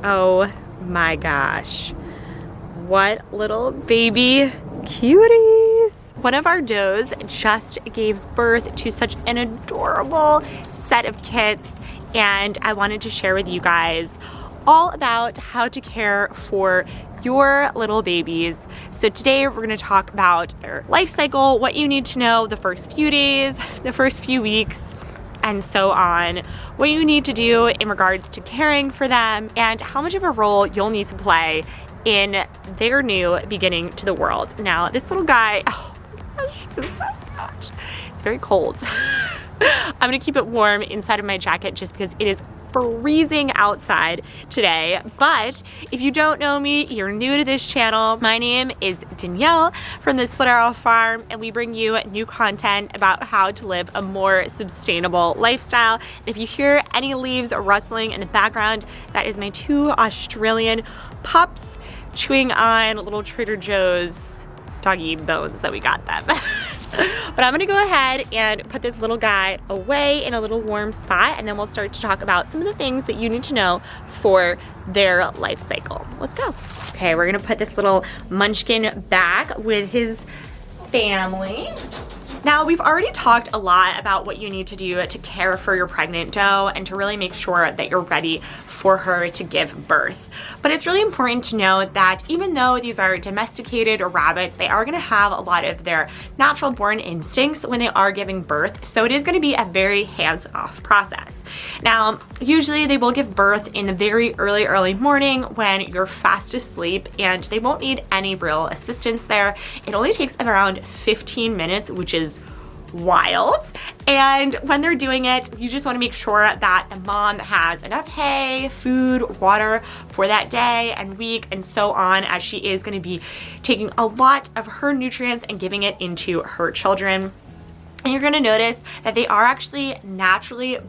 Oh my gosh. What little baby cuties. One of our does just gave birth to such an adorable set of kits, and I wanted to share with you guys all about how to care for your little babies. So today we're going to talk about their life cycle, what you need to know the first few days, the first few weeks, and so on, what you need to do in regards to caring for them, and how much of a role you'll need to play in their new beginning to the world. Now, this little guy, oh my gosh, it's very cold. I'm gonna keep it warm inside of my jacket just because it is freezing outside today. But if you don't know me, you're new to this channel. My name is Danielle from the Split Arrow Farm, and we bring you new content about how to live a more sustainable lifestyle. And if you hear any leaves rustling in the background, that is my 2 Australian pups chewing on little Trader Joe's doggy bones that we got them. But I'm gonna go ahead and put this little guy away in a little warm spot, and then we'll start to talk about some of the things that you need to know for their life cycle. Let's go. Okay, we're gonna put this little munchkin back with his family. Now, we've already talked a lot about what you need to do to care for your pregnant doe and to really make sure that you're ready for her to give birth. But it's really important to know that even though these are domesticated rabbits, they are going to have a lot of their natural born instincts when they are giving birth. So it is going to be a very hands-off process. Now, usually they will give birth in the very early morning when you're fast asleep, and they won't need any real assistance there. It only takes around 15 minutes, which is wild. And when they're doing it, you just want to make sure that the mom has enough hay, food, water for that day and week and so on, as she is going to be taking a lot of her nutrients and giving it into her children. And you're going to notice that they are actually naturally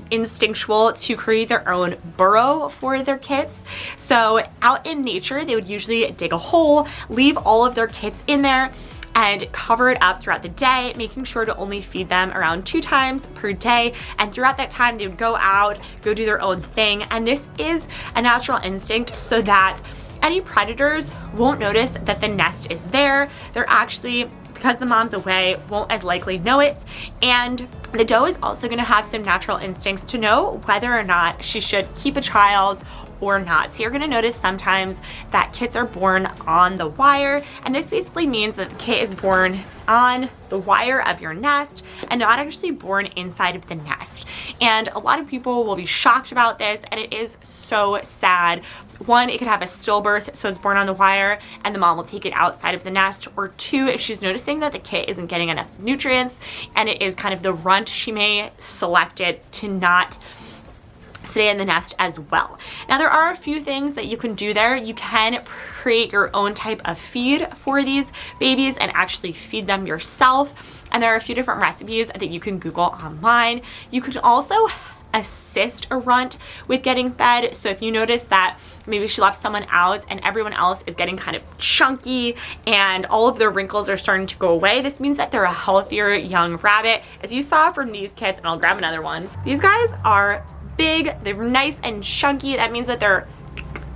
instinctual to create their own burrow for their kits. So out in nature, they would usually dig a hole, leave all of their kits in there, and cover it up throughout the day, making sure to only feed them around 2 times per day. And throughout that time, they would go out, go do their own thing. And this is a natural instinct so that any predators won't notice that the nest is there. They're actually, because the mom's away, won't as likely know it. And the doe is also gonna have some natural instincts to know whether or not she should keep a child or not. So you're gonna notice sometimes that kits are born on the wire, and this basically means that the kit is born on the wire of your nest and not actually born inside of the nest. And a lot of people will be shocked about this, and it is so sad. One, it could have a stillbirth, so it's born on the wire and the mom will take it outside of the nest. Or 2, if she's noticing that the kit isn't getting enough nutrients and it is kind of the runt, she may select it to not stay in the nest as well. Now, there are a few things that you can do there. You can create your own type of feed for these babies and actually feed them yourself. And there are a few different recipes that you can Google online. You could also assist a runt with getting fed. So if you notice that maybe she left someone out and everyone else is getting kind of chunky and all of their wrinkles are starting to go away, this means that they're a healthier young rabbit. As you saw from these kits, and I'll grab another one, these guys are big, they're nice and chunky. That means that they're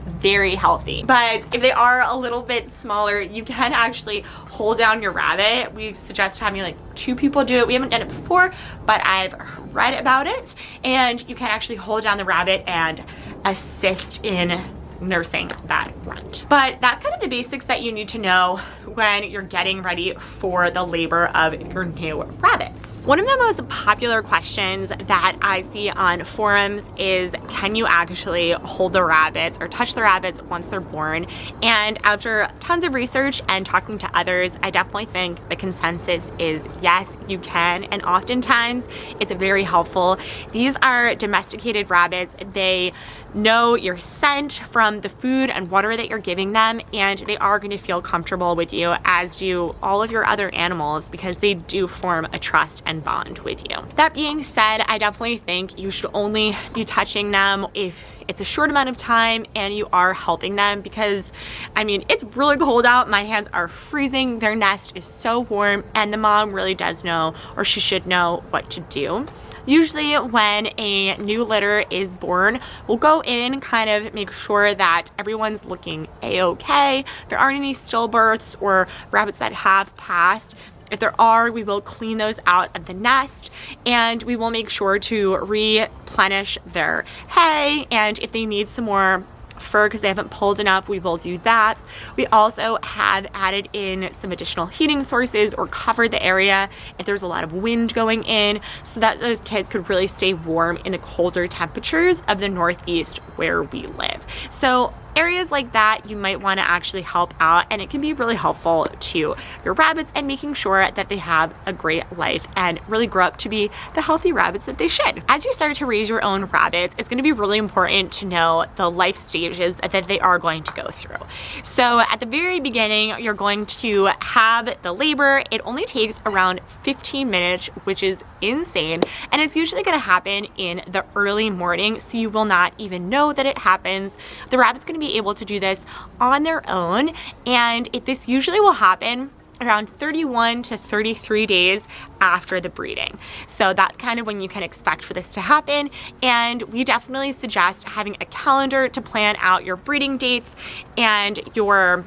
very healthy. But if they are a little bit smaller, you can actually hold down your rabbit. We suggest having like 2 people do it. We haven't done it before, but I've read about it, and you can actually hold down the rabbit and assist in nursing that runt. But that's kind of the basics that you need to know when you're getting ready for the labor of your new rabbits. One of the most popular questions that I see on forums is, can you actually hold the rabbits or touch the rabbits once they're born? And after tons of research and talking to others, I definitely think the consensus is yes, you can. And oftentimes it's very helpful. These are domesticated rabbits. They know your scent from the food and water that you're giving them, and they are going to feel comfortable with you, as do all of your other animals, because they do form a trust and bond with you. That being said, I definitely think you should only be touching them if it's a short amount of time and you are helping them, because I mean, it's really cold out. My hands are freezing. Their nest is so warm, and the mom really does know, or she should know, what to do. Usually when a new litter is born, we'll go in, kind of make sure that everyone's looking a-okay. There aren't any stillbirths or rabbits that have passed. If there are, we will clean those out of the nest, and we will make sure to replenish their hay, and if they need some more fur because they haven't pulled enough, we will do that. We also have added in some additional heating sources or covered the area if there's a lot of wind going in, so that those kids could really stay warm in the colder temperatures of the Northeast where we live. So areas like that you might want to actually help out, and it can be really helpful to your rabbits and making sure that they have a great life and really grow up to be the healthy rabbits that they should. As you start to raise your own rabbits, it's going to be really important to know the life stages that they are going to go through. So at the very beginning, you're going to have the labor. It only takes around 15 minutes, which is insane, and it's usually going to happen in the early morning, so you will not even know that it happens. The rabbit's going to be able to do this on their own, and this usually will happen around 31 to 33 days after the breeding. So that's kind of when you can expect for this to happen, and we definitely suggest having a calendar to plan out your breeding dates and your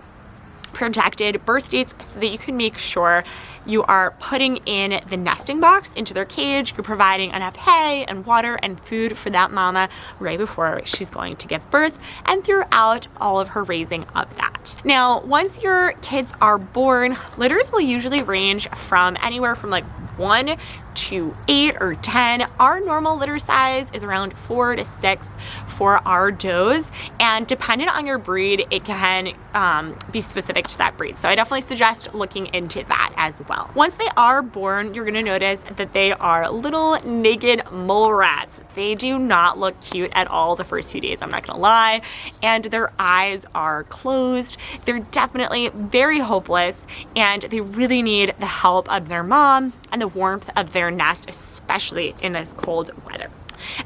projected birth dates, so that you can make sure you are putting in the nesting box into their cage, you're providing enough hay and water and food for that mama right before she's going to give birth, and throughout all of her raising of that. Now, once your kids are born, litters will usually range from anywhere from like 1 to 8 or 10. Our normal litter size is around 4 to 6 for our does, and dependent on your breed, it can be specific to that breed. So I definitely suggest looking into that as well. Once they are born, you're gonna notice that they are little naked mole rats. They do not look cute at all the first few days, I'm not gonna lie, and their eyes are closed. They're definitely very hopeless, and they really need the help of their mom and the warmth of their nest, especially in this cold weather.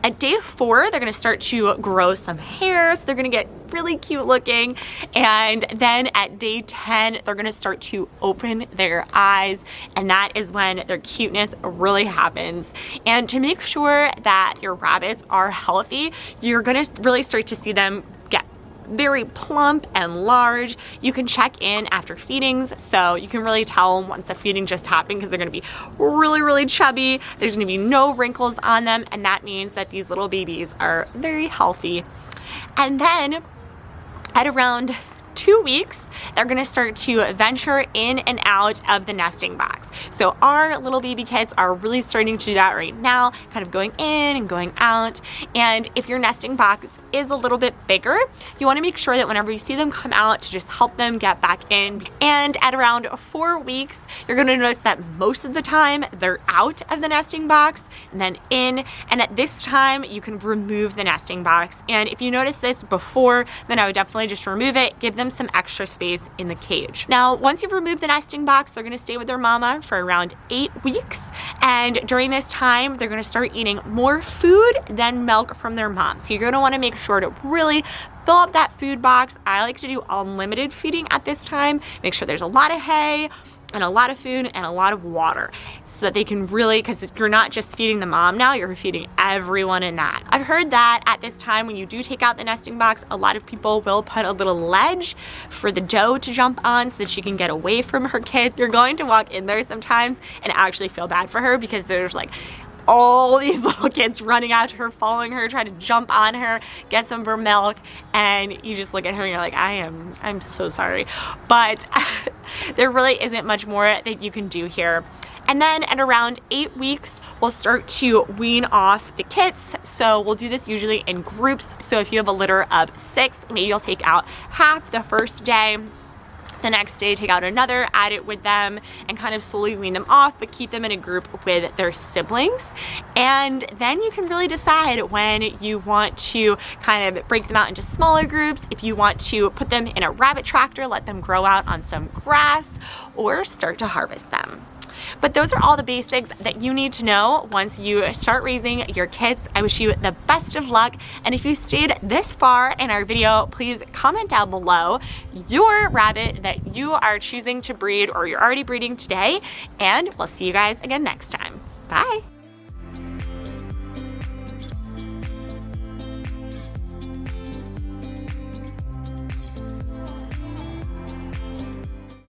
At day 4, they're going to start to grow some hair, so they're going to get really cute looking, and then at day 10, they're going to start to open their eyes, and that is when their cuteness really happens. And to make sure that your rabbits are healthy, you're going to really start to see them get very plump and large. You can check in after feedings, so you can really tell once a feeding just happened, because they're going to be really, really chubby. There's going to be no wrinkles on them, and that means that these little babies are very healthy. And then at around 2 weeks, they're going to start to venture in and out of the nesting box. So our little baby kids are really starting to do that right now, kind of going in and going out. And if your nesting box is a little bit bigger, you want to make sure that whenever you see them come out, to just help them get back in. And at around 4 weeks, you're going to notice that most of the time they're out of the nesting box and then in. And at this time, you can remove the nesting box. And if you notice this before, then I would definitely just remove it, give them some extra space in the cage. Now, once you've removed the nesting box, they're going to stay with their mama for around 8 weeks. And during this time, they're going to start eating more food than milk from their mom. So you're going to want to make sure to really fill up that food box. I like to do unlimited feeding at this time. Make sure there's a lot of hay and a lot of food and a lot of water, so that they can really, because you're not just feeding the mom now, you're feeding everyone in that. I've heard that at this time, when you do take out the nesting box, a lot of people will put a little ledge for the doe to jump on so that she can get away from her kid. You're going to walk in there sometimes and actually feel bad for her, because there's like all these little kids running after her, following her, trying to jump on her, get some of her milk, and you just look at her and you're like, I'm so sorry. But there really isn't much more that you can do here. And then at around 8 weeks, we'll start to wean off the kits. So we'll do this usually in groups. So if you have a litter of 6, maybe you'll take out half the first day. The next day, take out another, add it with them, and kind of slowly wean them off, but keep them in a group with their siblings. And then you can really decide when you want to kind of break them out into smaller groups, if you want to put them in a rabbit tractor, let them grow out on some grass, or start to harvest them. But those are all the basics that you need to know once you start raising your kids. I wish you the best of luck. And if you stayed this far in our video, please comment down below your rabbit that you are choosing to breed or you're already breeding today. And we'll see you guys again next time. Bye.